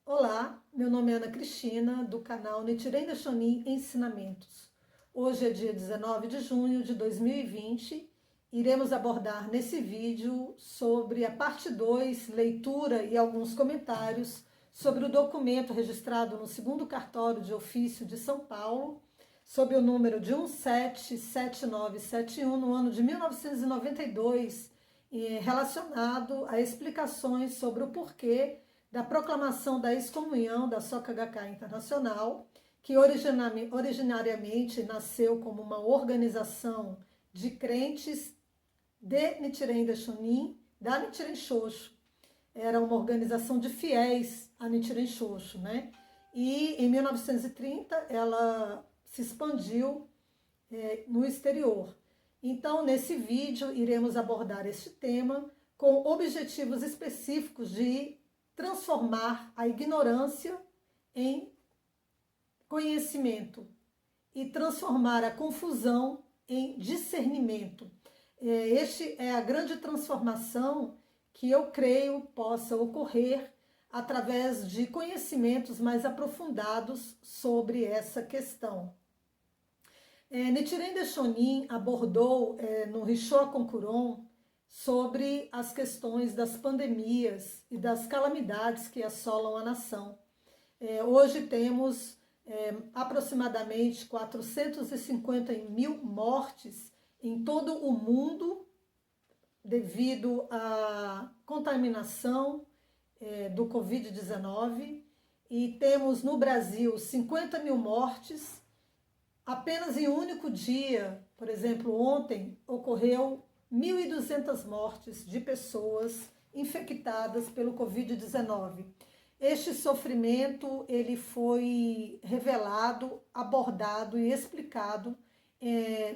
Olá, meu nome é Ana Cristina, do canal Nichiren Daishonin Ensinamentos. Hoje é dia 19 de junho de 2020. Iremos abordar nesse vídeo sobre a parte 2, leitura e alguns comentários sobre o documento registrado no segundo cartório de ofício de São Paulo, sob o número de 177971, no ano de 1992, relacionado a explicações sobre o porquê da proclamação da excomunhão da Soka Gakkai Internacional, que originariamente nasceu como uma organização de crentes de Nichiren Daishonin, da Nichiren Shoshu. Era uma organização de fiéis a Nichiren Shoshu, né? E em 1930 ela se expandiu no exterior. Então, nesse vídeo, iremos abordar este tema com objetivos específicos de transformar a ignorância em conhecimento e transformar a confusão em discernimento. Este é a grande transformação que eu creio possa ocorrer através de conhecimentos mais aprofundados sobre essa questão. Nichiren Daishonin abordou no Rissho Konkuro sobre as questões das pandemias e das calamidades que assolam a nação. Hoje temos aproximadamente 450 mil mortes em todo o mundo devido à contaminação do Covid-19 e temos no Brasil 50 mil mortes. Apenas em um único dia, por exemplo, ontem, ocorreu 1.200 mortes de pessoas infectadas pelo Covid-19. Este sofrimento ele foi revelado, abordado e explicado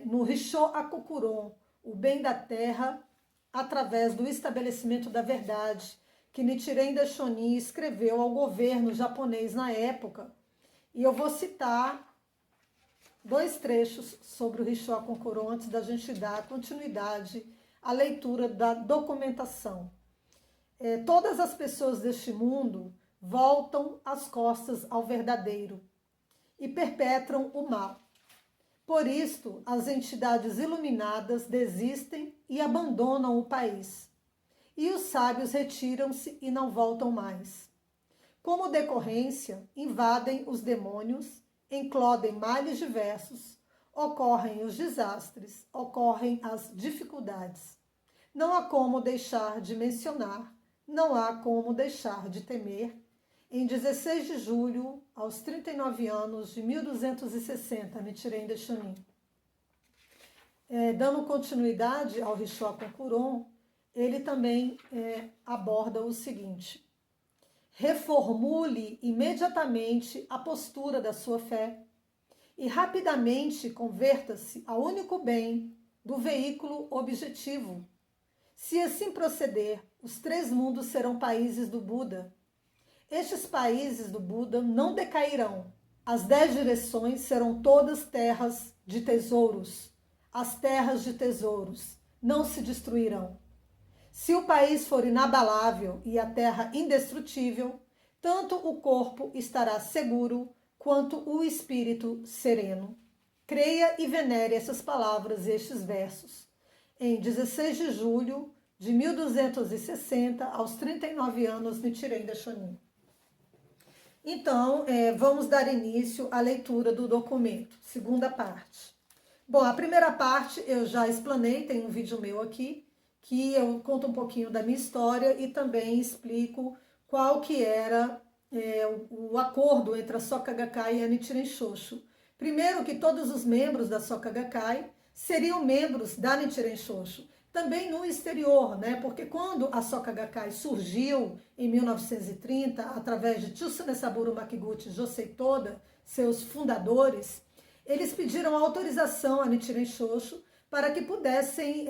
no Rissho Konkuro, o bem da terra, através do estabelecimento da verdade, que Nichiren Daishonin escreveu ao governo japonês na época. E eu vou citar dois trechos sobre o Rissho Konkuro antes da gente dar continuidade à leitura da documentação. Todas as pessoas deste mundo voltam as costas ao verdadeiro e perpetram o mal. Por isto, as entidades iluminadas desistem e abandonam o país, e os sábios retiram-se e não voltam mais. Como decorrência, invadem os demônios, eclodem males diversos, ocorrem os desastres, ocorrem as dificuldades. Não há como deixar de mencionar, não há como deixar de temer. Em 16 de julho, aos 39 anos de 1260, Nichiren Daishonin. Dando continuidade ao Rissho Konkuro, ele também aborda o seguinte: reformule imediatamente a postura da sua fé e rapidamente converta-se ao único bem do veículo objetivo. Se assim proceder, os 3 mundos serão países do Buda. Estes países do Buda não decairão. As 10 direções serão todas terras de tesouros. As terras de tesouros não se destruirão. Se o país for inabalável e a terra indestrutível, tanto o corpo estará seguro quanto o espírito sereno. Creia e venere essas palavras e estes versos. Em 16 de julho de 1260, aos 39 anos, Nichiren Daishonin. Então, vamos dar início à leitura do documento, segunda parte. Bom, a primeira parte eu já explanei, tem um vídeo meu aqui, que eu conto um pouquinho da minha história e também explico qual que era o acordo entre a Soka Gakkai e a Nichiren Shoshu. Primeiro, que todos os membros da Soka Gakkai seriam membros da Nichiren Shoshu, também no exterior, né? Porque quando a Soka Gakkai surgiu em 1930, através de Chusune Saburo Makiguchi e Josei Toda, seus fundadores, eles pediram autorização a Nichiren Shoshu para que pudessem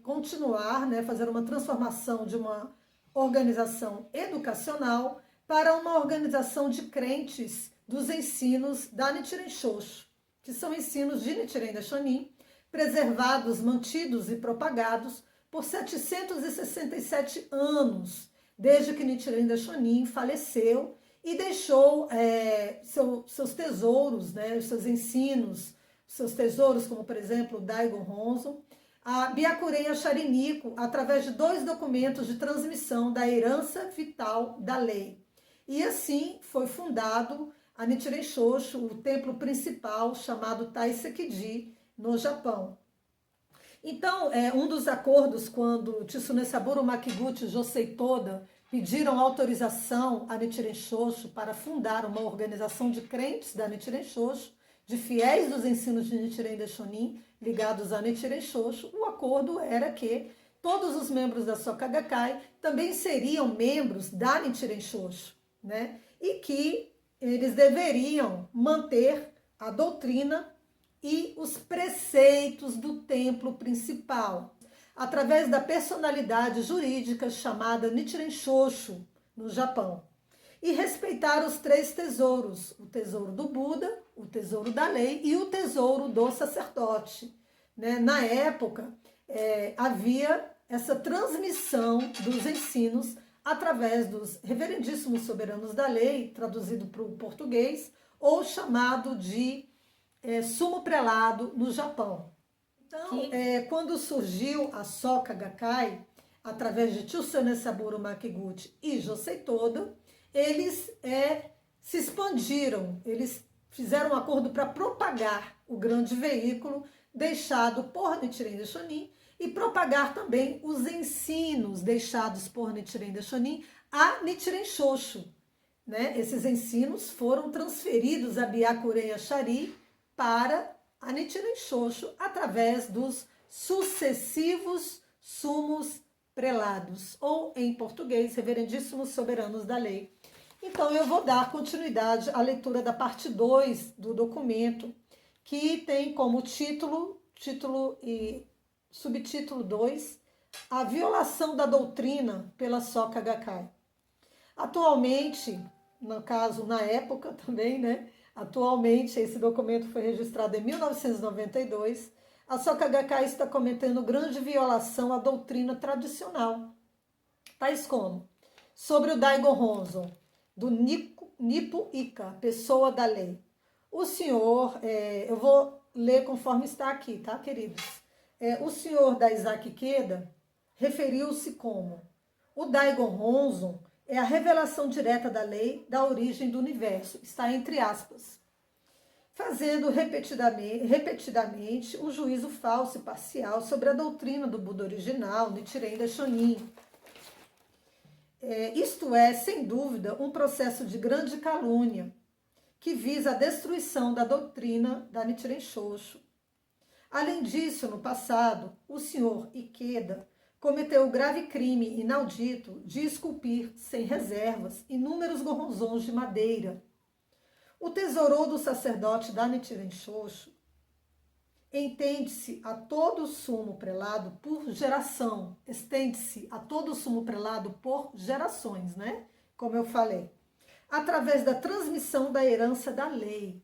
continuar, né, fazer uma transformação de uma organização educacional para uma organização de crentes dos ensinos da Nichiren Shoshu, que são ensinos de Nichiren Daishonin, preservados, mantidos e propagados por 767 anos, desde que Nichiren Daishonin faleceu e deixou seus tesouros, né, os seus ensinos, seus tesouros, como por exemplo o Daigon Honzo, a Byakuren Shariniko, através de 2 documentos de transmissão da herança vital da lei. E assim foi fundado a Nichiren Shoshu, o templo principal chamado Taisekiji, no Japão. Então, um dos acordos, quando Tsunesaburo Makiguchi e Josei Toda pediram autorização a Nichiren Shoshu para fundar uma organização de crentes da Nichiren Shoshu, de fiéis dos ensinos de Nichiren Daishonin, ligados a Nichiren Shoshu, o acordo era que todos os membros da Soka Gakkai também seriam membros da Nichiren Shoshu, né? E que eles deveriam manter a doutrina e os preceitos do templo principal, através da personalidade jurídica chamada Nichiren Shoshu, no Japão. E respeitar os 3 tesouros, o tesouro do Buda, o tesouro da lei e o tesouro do sacerdote. Né? Na época, havia essa transmissão dos ensinos através dos reverendíssimos soberanos da lei, traduzido para o português, ou chamado de sumo prelado no Japão. Então, quando surgiu a Soka Gakkai, através de Tsunesaburo Makiguchi e Josei Toda, eles se expandiram, eles fizeram um acordo para propagar o grande veículo deixado por Nichiren Daishonin e propagar também os ensinos deixados por Nichiren Daishonin a Nichiren Shoshu. Né? Esses ensinos foram transferidos a Byakuren Shari para a Nichiren Shoshu através dos sucessivos sumos prelados, ou em português, reverendíssimos soberanos da lei. Então eu vou dar continuidade à leitura da parte 2 do documento, que tem como título e subtítulo 2, a violação da doutrina pela Soka Gakkai. Atualmente, no caso, na época também, né? Atualmente, esse documento foi registrado em 1992, a Soka Gakkai está cometendo grande violação à doutrina tradicional, tais como sobre o Daigon Honzo, do Nippo Ika, pessoa da lei. O senhor, eu vou ler conforme está aqui, tá, queridos? O senhor Daisaki Ikeda referiu-se como o Daigon Honzo é a revelação direta da lei da origem do universo, está entre aspas, fazendo repetidamente um juízo falso e parcial sobre a doutrina do Buda original, Nichiren Daishonin. Isto é, sem dúvida, um processo de grande calúnia que visa a destruição da doutrina da Nichiren Shoshu. Além disso, no passado, o senhor Ikeda cometeu o grave crime inaudito de esculpir, sem reservas, inúmeros gorronzons de madeira. O tesouro do sacerdote da Nichiren Shoshu entende-se a todo o sumo prelado por geração, estende-se a todo o sumo prelado por gerações, né? Como eu falei, através da transmissão da herança da lei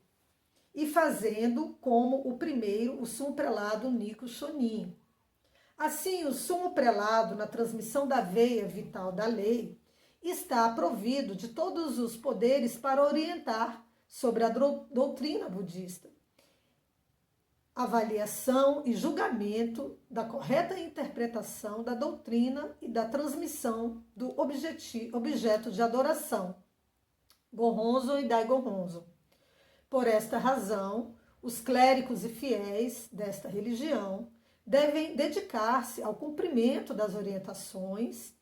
e fazendo como o primeiro, o sumo prelado Nico Shonin. Assim, o sumo prelado, na transmissão da veia vital da lei, está provido de todos os poderes para orientar sobre a doutrina budista, avaliação e julgamento da correta interpretação da doutrina e da transmissão do objeto de adoração, Gohonzo e Daigon Honzo. Por esta razão, os clérigos e fiéis desta religião devem dedicar-se ao cumprimento das orientações,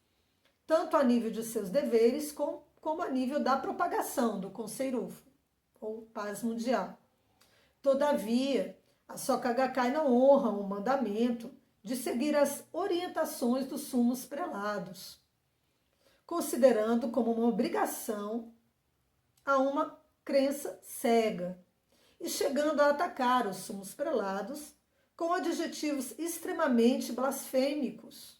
tanto a nível de seus deveres, como a nível da propagação do Konsei-rufu, ou paz mundial. Todavia, a Soka Gakkai não honra o mandamento de seguir as orientações dos sumos prelados, considerando como uma obrigação a uma crença cega, e chegando a atacar os sumos prelados com adjetivos extremamente blasfêmicos.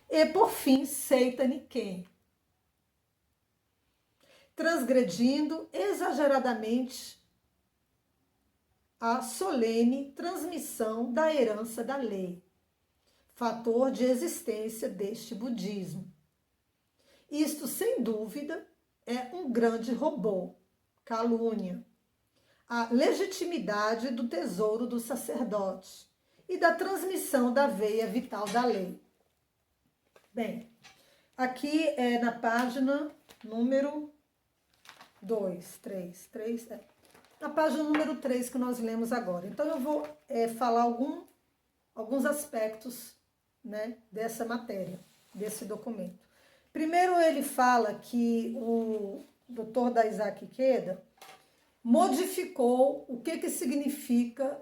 E, por fim, Seita Niken, transgredindo exageradamente a solene transmissão da herança da lei. fator de existência deste budismo. Isto, sem dúvida, é um grande robô, calúnia, a legitimidade do tesouro do sacerdote e da transmissão da veia vital da lei. Bem, aqui é na página número 2, 3, na página número 3 que nós lemos agora. Então, eu vou falar alguns aspectos, né, dessa matéria, desse documento. Primeiro, ele fala que o Dr. Daisaki Ikeda modificou o que significa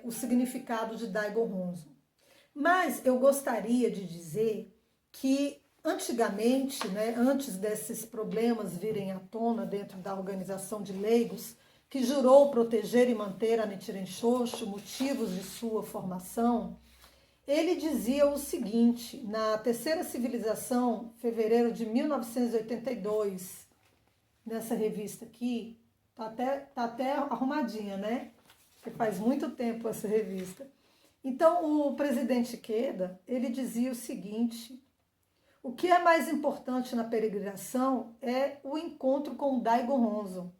o significado de Daigo Honzo. Mas eu gostaria de dizer que antigamente, né, antes desses problemas virem à tona dentro da organização de leigos, que jurou proteger e manter a Nichiren Shoshu, motivos de sua formação, ele dizia o seguinte, na Terceira Civilização, fevereiro de 1982, nessa revista aqui, tá até arrumadinha, né? Porque faz muito tempo essa revista. Então, o presidente Ikeda, ele dizia o seguinte: o que é mais importante na peregrinação é o encontro com o Daigo Honzo.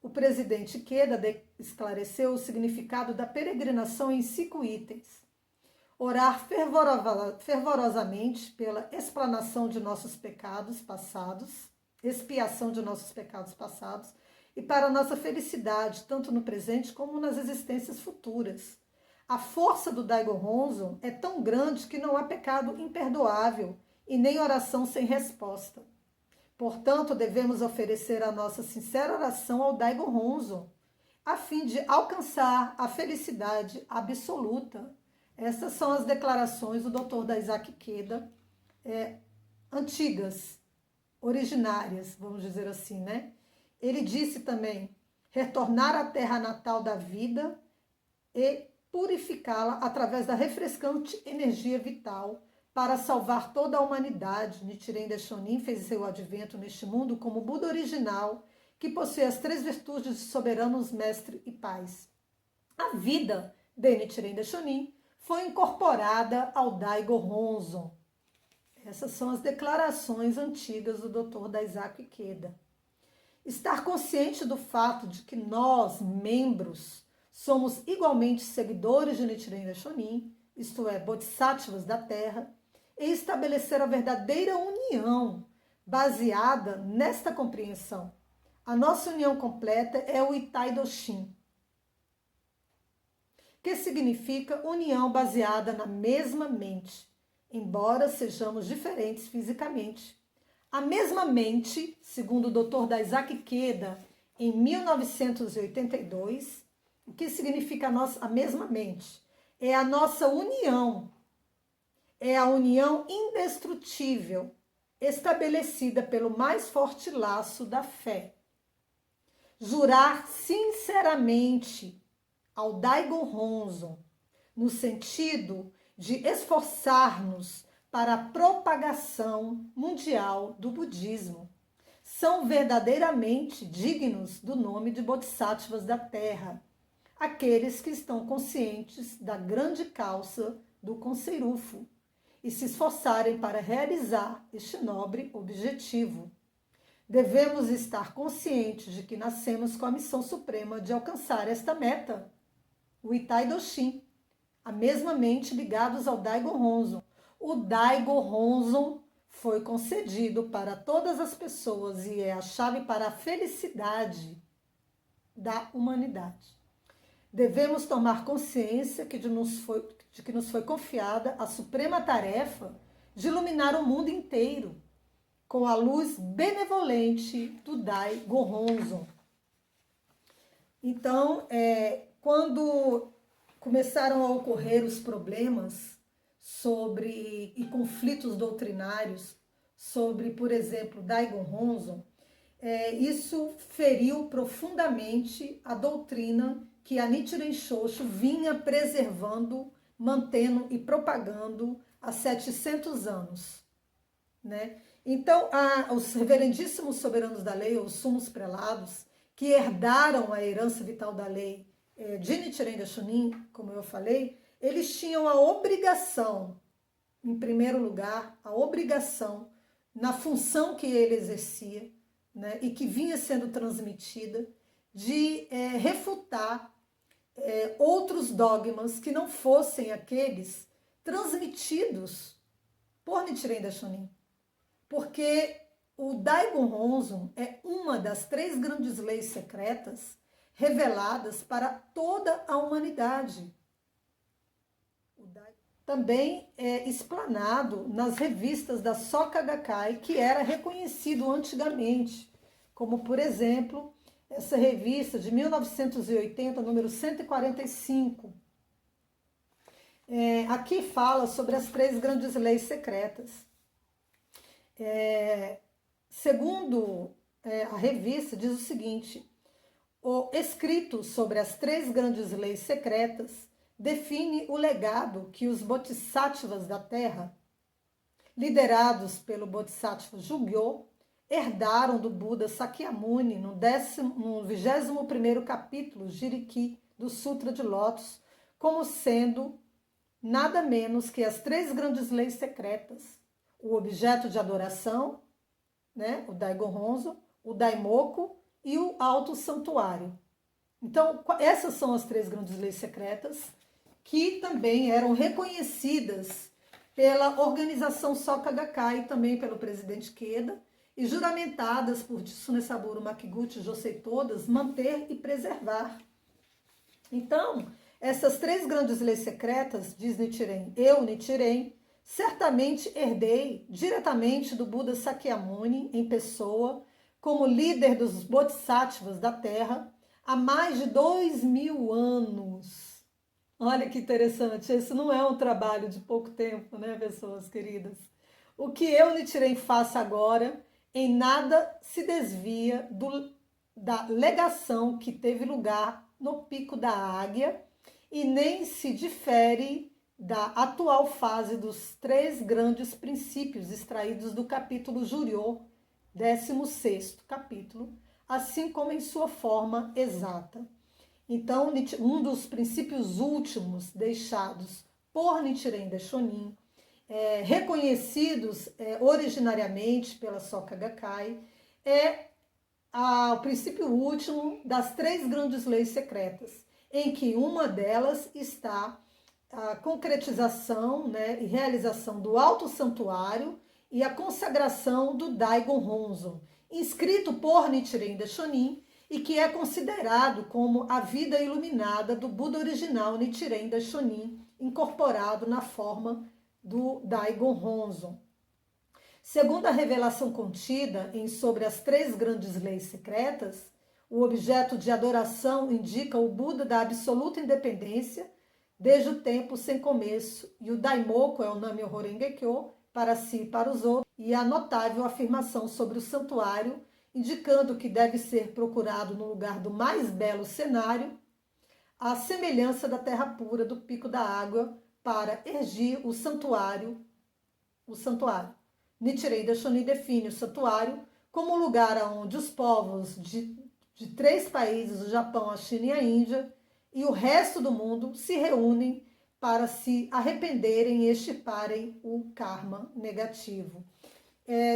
O presidente Ikeda esclareceu o significado da peregrinação em 5 itens. Orar fervorosamente pela explanação de nossos pecados passados, expiação de nossos pecados passados, e para nossa felicidade, tanto no presente como nas existências futuras. A força do Daigo Honzo é tão grande que não há pecado imperdoável e nem oração sem resposta. Portanto, devemos oferecer a nossa sincera oração ao Daigo Honzo, a fim de alcançar a felicidade absoluta. Essas são as declarações do Dr. Daisaki Ikeda, antigas, originárias, vamos dizer assim, né? Ele disse também, retornar à terra natal da vida e purificá-la através da refrescante energia vital para salvar toda a humanidade. Nichiren Daishonin fez seu advento neste mundo como Buda original, que possui as 3 virtudes de soberanos, mestre e paz. A vida de Nichiren Daishonin foi incorporada ao Daigo Honzo. Essas são as declarações antigas do Dr. Daisaki Ikeda. Estar consciente do fato de que nós, membros, somos igualmente seguidores de Nichiren Daishonin, isto é, bodhisattvas da Terra, e estabelecer a verdadeira união baseada nesta compreensão. A nossa união completa é o Itai Doshin, que significa união baseada na mesma mente, embora sejamos diferentes fisicamente. A mesma mente, segundo o Dr. Daisaki Ikeda, em 1982, o que significa a mesma mente? É a nossa união, é a união indestrutível, estabelecida pelo mais forte laço da fé. Jurar sinceramente ao Daigo Honzo, no sentido de esforçar-nos para a propagação mundial do budismo, são verdadeiramente dignos do nome de Bodhisattvas da Terra, aqueles que estão conscientes da grande causa do Conseirufo e se esforçarem para realizar este nobre objetivo. Devemos estar conscientes de que nascemos com a missão suprema de alcançar esta meta, o Itai Doshin, a mesma mente ligados ao Daigo Honzo. O Daigo Honzo foi concedido para todas as pessoas e é a chave para a felicidade da humanidade. Devemos tomar consciência de que nos foi confiada a suprema tarefa de iluminar o mundo inteiro com a luz benevolente do Daigo Honzo. Então, quando começaram a ocorrer os problemas e conflitos doutrinários sobre, por exemplo, Daigo Honzo, isso feriu profundamente a doutrina que a Nichiren Shoshu vinha preservando, mantendo e propagando há 700 anos, né? Então, os reverendíssimos soberanos da lei, os sumos prelados, que herdaram a herança vital da lei de Nichiren Daishonin, como eu falei, eles tinham a obrigação em primeiro lugar, a obrigação, na função que ele exercia, né, e que vinha sendo transmitida, de refutar outros dogmas que não fossem aqueles transmitidos por Nichiren Daishonin. Porque o Daigon Honzon é uma das 3 grandes leis secretas reveladas para toda a humanidade. Também é explanado nas revistas da Soka Gakkai, que era reconhecido antigamente, como, por exemplo, essa revista de 1980, número 145. Aqui fala sobre as 3 grandes leis secretas. Segundo a revista, diz o seguinte: o escrito sobre as 3 grandes leis secretas define o legado que os Bodhisattvas da Terra, liderados pelo Bodhisattva Jugyo, herdaram do Buda Sakyamuni no 21º capítulo Jiriki do Sutra de Lótus, como sendo nada menos que as 3 grandes leis secretas: o objeto de adoração, né, o Daigon Honzon, o Daimoku e o Alto Santuário. Então, essas são as 3 grandes leis secretas que também eram reconhecidas pela organização Soka Gakkai e também pelo presidente Queda, e juramentadas por Tsunesaburo Makiguchi Josei Todas manter e preservar. Então, essas 3 grandes leis secretas, diz Nichiren, eu, Nichiren, certamente herdei diretamente do Buda Sakyamuni em pessoa, como líder dos Bodhisattvas da Terra, há mais de 2000 anos. Olha que interessante, esse não é um trabalho de pouco tempo, né, pessoas queridas? O que eu, Nichiren, faço agora, em nada se desvia da legação que teve lugar no Pico da Águia e nem se difere da atual fase dos 3 grandes princípios extraídos do capítulo Juryo, 16º capítulo, assim como em sua forma exata. Então, um dos princípios últimos deixados por Nichiren Daishonin, reconhecidos originariamente pela Soka Gakkai, é o princípio último das 3 grandes leis secretas, em que uma delas está a concretização, né, e realização do Alto Santuário e a consagração do Daigon Honzon, inscrito por Nichiren Daishonin, e que é considerado como a vida iluminada do Buda original Nichiren Daishonin, incorporado na forma do Daigon Honzon. Segundo a revelação contida em Sobre as 3 grandes leis secretas, o objeto de adoração indica o Buda da absoluta independência, desde o tempo sem começo, e o Daimoku é o Nam-myoho Renge-kyo, para si e para os outros, e a notável afirmação sobre o santuário, indicando que deve ser procurado no lugar do mais belo cenário, a semelhança da terra pura do Pico da Água, para erigir o santuário. Nichiren Daishonin define o santuário como o lugar onde os povos de 3 países, o Japão, a China e a Índia, e o resto do mundo se reúnem para se arrependerem e extirparem o karma negativo.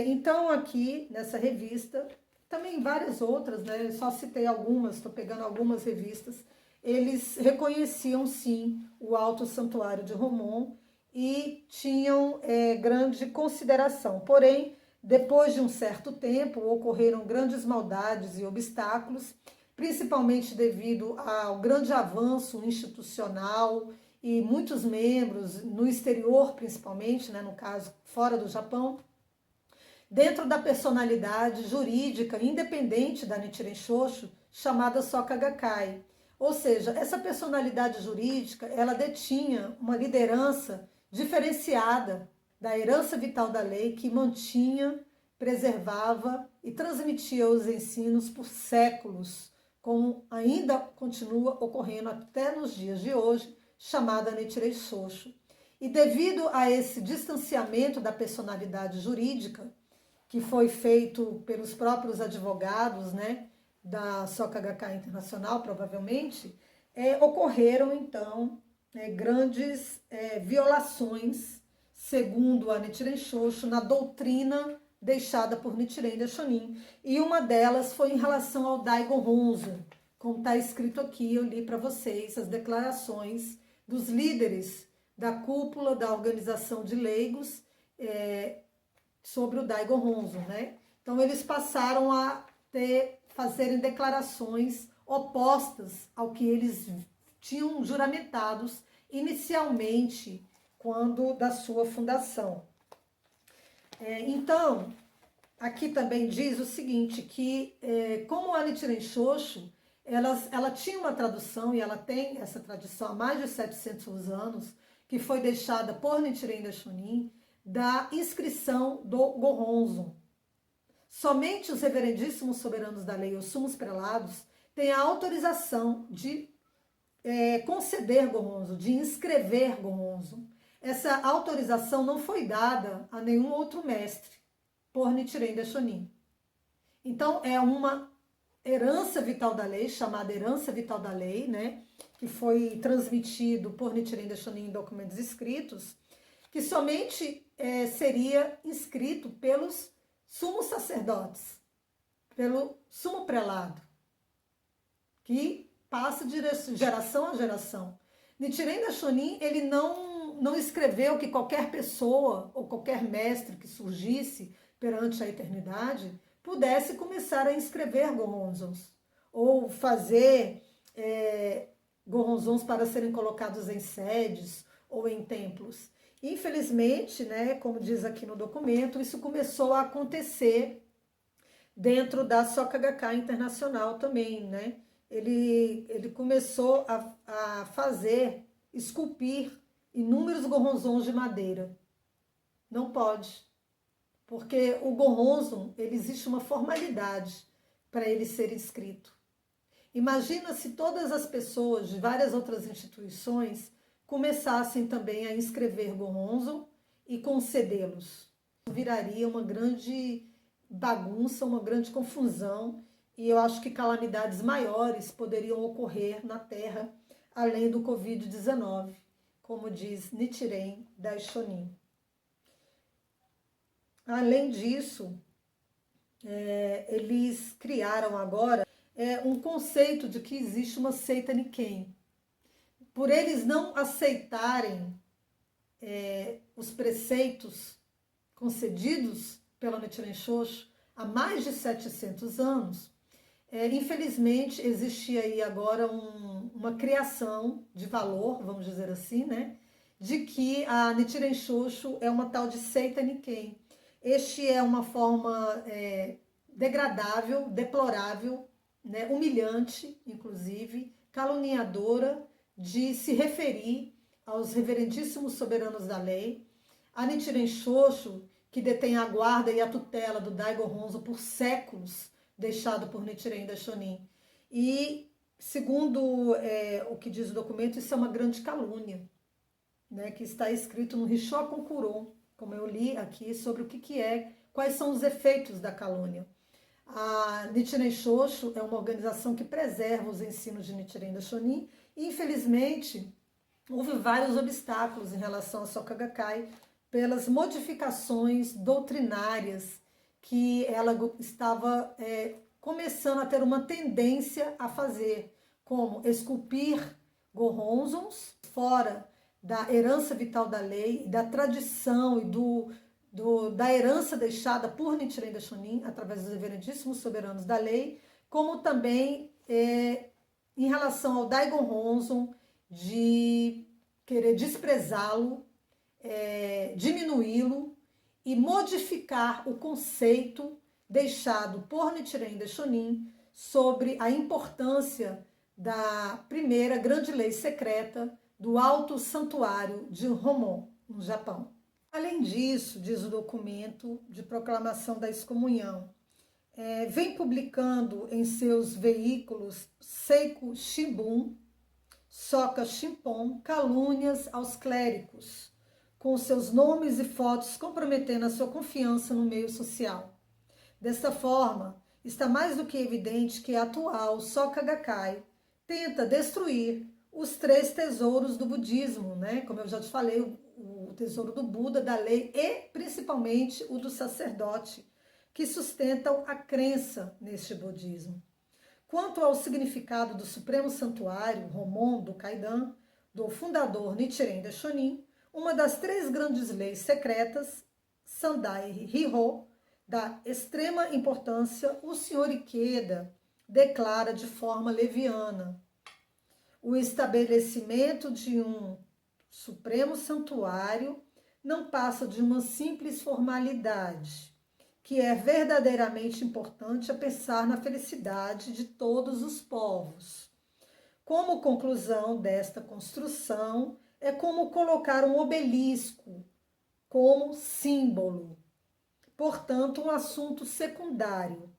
Então, aqui nessa revista, também várias outras, né? Eu só citei algumas, estou pegando algumas revistas, eles reconheciam sim o Alto Santuário de Homon e tinham grande consideração. Porém, depois de um certo tempo, ocorreram grandes maldades e obstáculos, principalmente devido ao grande avanço institucional e muitos membros, no exterior principalmente, né, no caso fora do Japão, dentro da personalidade jurídica independente da Nichiren Shoshu, chamada Soka Gakkai. Ou seja, essa personalidade jurídica, ela detinha uma liderança diferenciada da herança vital da lei que mantinha, preservava e transmitia os ensinos por séculos, como ainda continua ocorrendo até nos dias de hoje, chamada Nichiren Shoshu. E devido a esse distanciamento da personalidade jurídica, que foi feito pelos próprios advogados, né, da Soka Gakkai Internacional, provavelmente, ocorreram, então, grandes violações segundo a Nichiren Shoshu, na doutrina deixada por Nichiren Daishonin. E uma delas foi em relação ao Daigon Honzo, como está escrito aqui, eu li para vocês as declarações dos líderes da cúpula da organização de leigos sobre o Daigon Honzo, né? Então eles passaram a fazerem declarações opostas ao que eles tinham juramentados inicialmente quando da sua fundação. Então, aqui também diz o seguinte, que como a Nichiren Shoshu, ela tinha uma tradução, e ela tem essa tradição há mais de 700 anos, que foi deixada por Nichiren Daishonin, da inscrição do Gohonzon. Somente os reverendíssimos soberanos da lei, os sumos prelados, têm a autorização de conceder Gohonzon, de inscrever Gohonzon. Essa autorização não foi dada a nenhum outro mestre por Nichiren Daishonin. Então, é uma herança vital da lei, chamada herança vital da lei, né, que foi transmitido por Nichiren Daishonin em documentos escritos, que somente seria inscrito pelos sumos sacerdotes, pelo sumo prelado, que passa de geração a geração. Nichiren Daishonin, ele não escreveu que qualquer pessoa ou qualquer mestre que surgisse perante a eternidade pudesse começar a inscrever Gohonzons ou fazer Gohonzons para serem colocados em sedes ou em templos. Infelizmente, né, como diz aqui no documento, isso começou a acontecer dentro da Soka Gakkai Internacional também, né? Ele começou a esculpir inúmeros Gohonzons de madeira. Não pode, porque o Gohonzon, existe uma formalidade para ele ser inscrito. Imagina se todas as pessoas de várias outras instituições começassem também a inscrever Gohonzon e concedê-los. Viraria uma grande bagunça, uma grande confusão, e eu acho que calamidades maiores poderiam ocorrer na Terra, além do Covid-19, como diz Nichiren Daishonin. Além disso, eles criaram agora um conceito de que existe uma seita Nikken. Por eles não aceitarem os preceitos concedidos pela Nichiren Shoshu há mais de 700 anos, infelizmente existe aí agora uma criação de valor, vamos dizer assim, né, de que a Nichiren Shoshu é uma tal de seita Nikken. Este é uma forma degradável, deplorável, né, humilhante, inclusive, caluniadora, de se referir aos reverendíssimos soberanos da lei, a Nichiren Shoshu, que detém a guarda e a tutela do Daigon Honzo por séculos, deixado por Nichiren Daishonin. E, segundo o que diz o documento, isso é uma grande calúnia, né, que está escrito no Rishokan Kuron, como eu li aqui, sobre o que quais são os efeitos da calúnia. A Nichiren Shoshu é uma organização que preserva os ensinos de Nichiren Daishonin e, infelizmente, houve vários obstáculos em relação à Soka Gakkai pelas modificações doutrinárias que ela estava começando a ter uma tendência a fazer, como esculpir Gohonzons fora da herança vital da lei, da tradição e da herança deixada por Nichiren Daishonin através dos reverendíssimos soberanos da lei, como também em relação ao Daigon Honzon, de querer desprezá-lo, diminuí-lo e modificar o conceito deixado por Nichiren Daishonin sobre a importância da primeira grande lei secreta do Alto Santuário de Homon, no Japão. Além disso, diz o documento de proclamação da excomunhão, vem publicando em seus veículos Seiko Shimbun, Soka Shimpon, calúnias aos clérigos, com seus nomes e fotos comprometendo a sua confiança no meio social. Desta forma, está mais do que evidente que a atual Soka Gakkai tenta destruir os 3 tesouros do budismo, né? Como eu já te falei, o tesouro do Buda, da lei e principalmente o do sacerdote, que sustentam a crença neste budismo. Quanto ao significado do Supremo Santuário, Homon do Kaidan, do fundador Nichiren Daishonin, uma das 3 grandes leis secretas, Sandai Ryo, da extrema importância, o Sr. Ikeda declara de forma leviana: o estabelecimento de um Supremo Santuário não passa de uma simples formalidade, que é verdadeiramente importante a pensar na felicidade de todos os povos. Como conclusão desta construção, é como colocar um obelisco como símbolo. Portanto, um assunto secundário.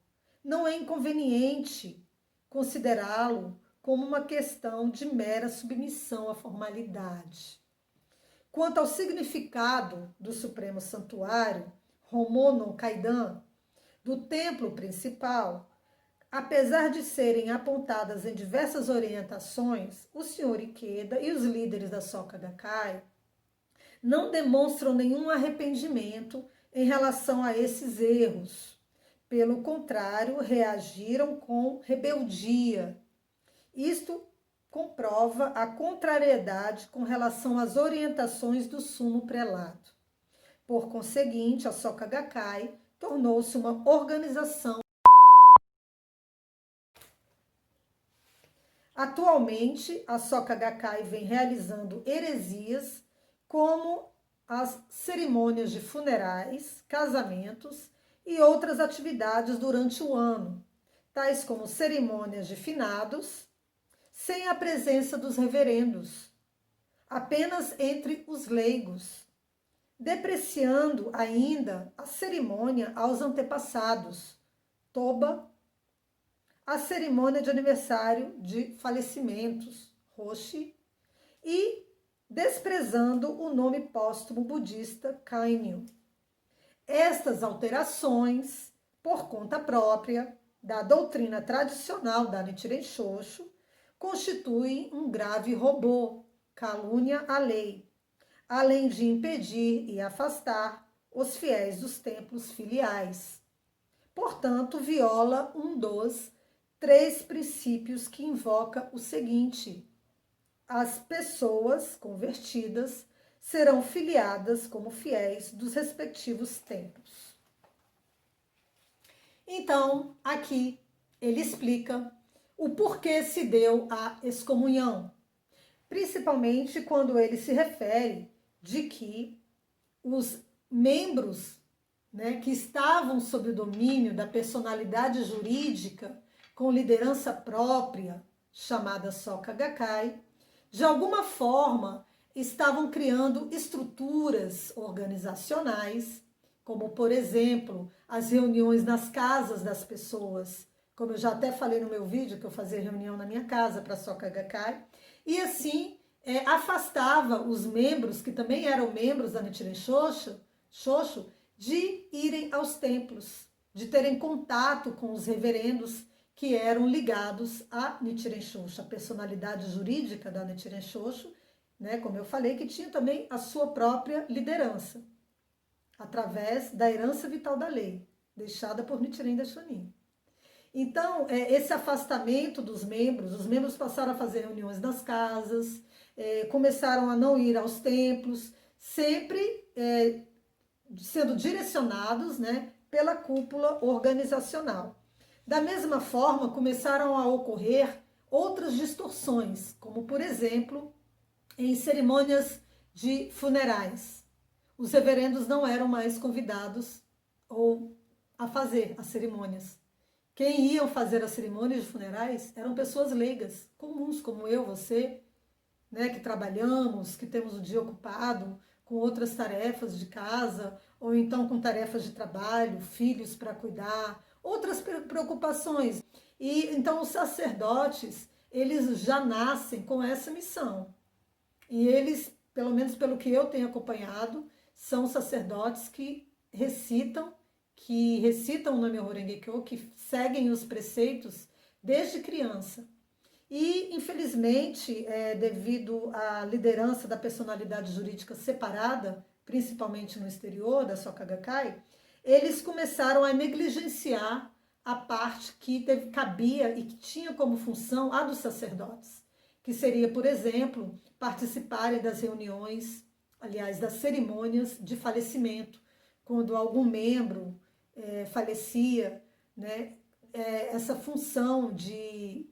Não é inconveniente considerá-lo como uma questão de mera submissão à formalidade. Quanto ao significado do Supremo Santuário, Homon no Kaidan, do templo principal, apesar de serem apontadas em diversas orientações, o Sr. Ikeda e os líderes da Soka Gakkai não demonstram nenhum arrependimento em relação a esses erros. Pelo contrário, reagiram com rebeldia. Isto comprova a contrariedade com relação às orientações do sumo prelado. Por conseguinte, a Soka Gakkai tornou-se uma organização. Atualmente, a Soka Gakkai vem realizando heresias como as cerimônias de funerais, casamentos e outras atividades durante o ano, tais como cerimônias de finados, sem a presença dos reverendos, apenas entre os leigos, depreciando ainda a cerimônia aos antepassados, toba, a cerimônia de aniversário de falecimentos, roshi, e desprezando o nome póstumo budista Kainyo. Estas alterações, por conta própria da doutrina tradicional da Nichiren Shoshu, constituem um grave robô, calúnia à lei, além de impedir e afastar os fiéis dos templos filiais. Portanto, viola um dos 3 princípios que invoca o seguinte: as pessoas convertidas serão filiadas como fiéis dos respectivos templos. Então, aqui ele explica o porquê se deu a excomunhão, principalmente quando ele se refere de que os membros, que estavam sob o domínio da personalidade jurídica com liderança própria, chamada Soka Gakkai, de alguma forma estavam criando estruturas organizacionais, como, por exemplo, as reuniões nas casas das pessoas, como eu já até falei no meu vídeo, que eu fazia reunião na minha casa para a Soka Gakkai, e assim afastava os membros, que também eram membros da Nichiren Shoshu, de irem aos templos, de terem contato com os reverendos que eram ligados a Nichiren Shoshu, a personalidade jurídica da Nichiren Shoshu, como eu falei, que tinha também a sua própria liderança, através da herança vital da lei, deixada por Nichiren Daishonin. Então, esse afastamento dos membros, os membros passaram a fazer reuniões nas casas, começaram a não ir aos templos, sempre sendo direcionados pela cúpula organizacional. Da mesma forma, começaram a ocorrer outras distorções, como, por exemplo, em cerimônias de funerais. Os reverendos não eram mais convidados a fazer as cerimônias. Quem iam fazer as cerimônias de funerais eram pessoas leigas, comuns, como eu, você, que trabalhamos, que temos o dia ocupado com outras tarefas de casa, ou então com tarefas de trabalho, filhos para cuidar, outras preocupações. E então os sacerdotes, eles já nascem com essa missão. E eles, pelo menos pelo que eu tenho acompanhado, são sacerdotes que recitam o Nam-myoho Renge Kyo, que seguem os preceitos desde criança. E, infelizmente, devido à liderança da personalidade jurídica separada, principalmente no exterior, da Soka Gakkai, eles começaram a negligenciar a parte que cabia e que tinha como função a dos sacerdotes, que seria, por exemplo, participarem das reuniões, aliás, das cerimônias de falecimento, quando algum membro falecia, né? Essa função de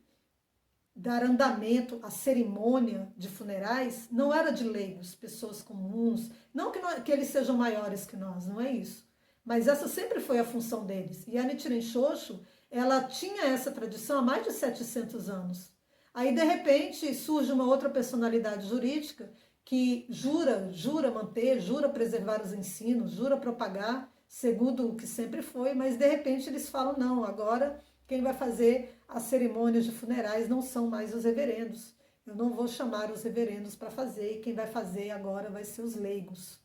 dar andamento à cerimônia de funerais não era de leigos, pessoas comuns, não que eles sejam maiores que nós, não é isso, mas essa sempre foi a função deles. E a Nichiren Shoshu, ela tinha essa tradição há mais de 700 anos. Aí, de repente, surge uma outra personalidade jurídica que jura manter, jura preservar os ensinos, jura propagar, segundo o que sempre foi, mas de repente eles falam, não, agora quem vai fazer as cerimônias de funerais não são mais os reverendos. Eu não vou chamar os reverendos para fazer, e quem vai fazer agora vai ser os leigos,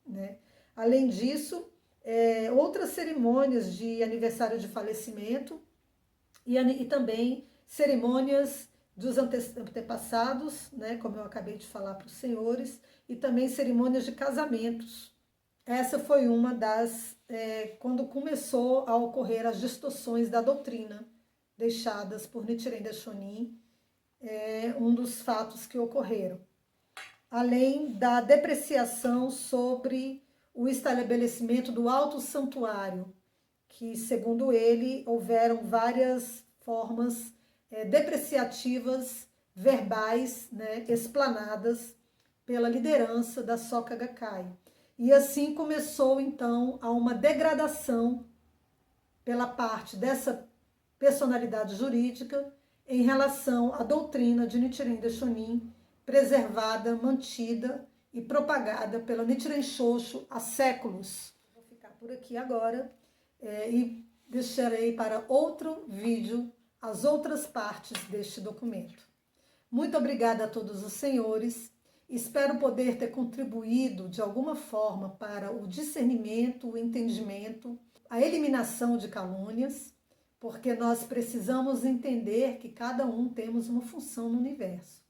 né? Além disso, outras cerimônias de aniversário de falecimento e também cerimônias dos antepassados, né, como eu acabei de falar para os senhores, e também cerimônias de casamentos. Essa foi uma das, quando começou a ocorrer as distorções da doutrina deixadas por Nichiren Daishonin, um dos fatos que ocorreram. Além da depreciação sobre o estabelecimento do alto santuário, que, segundo ele, houveram várias formas depreciativas, verbais, né, explanadas pela liderança da Soka Gakkai. E assim começou, então, a uma degradação pela parte dessa personalidade jurídica em relação à doutrina de Nichiren Daishonin, preservada, mantida e propagada pela Nichiren Shoshu há séculos. Vou ficar por aqui agora e deixarei para outro vídeo as outras partes deste documento. Muito obrigada a todos os senhores. Espero poder ter contribuído de alguma forma para o discernimento, o entendimento, a eliminação de calúnias, porque nós precisamos entender que cada um temos uma função no universo.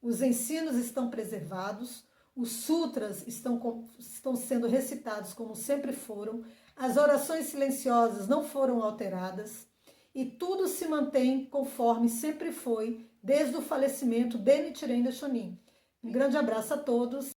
Os ensinos estão preservados, os sutras estão sendo recitados como sempre foram, as orações silenciosas não foram alteradas e tudo se mantém conforme sempre foi desde o falecimento de Nichiren Daishonin. Um grande abraço a todos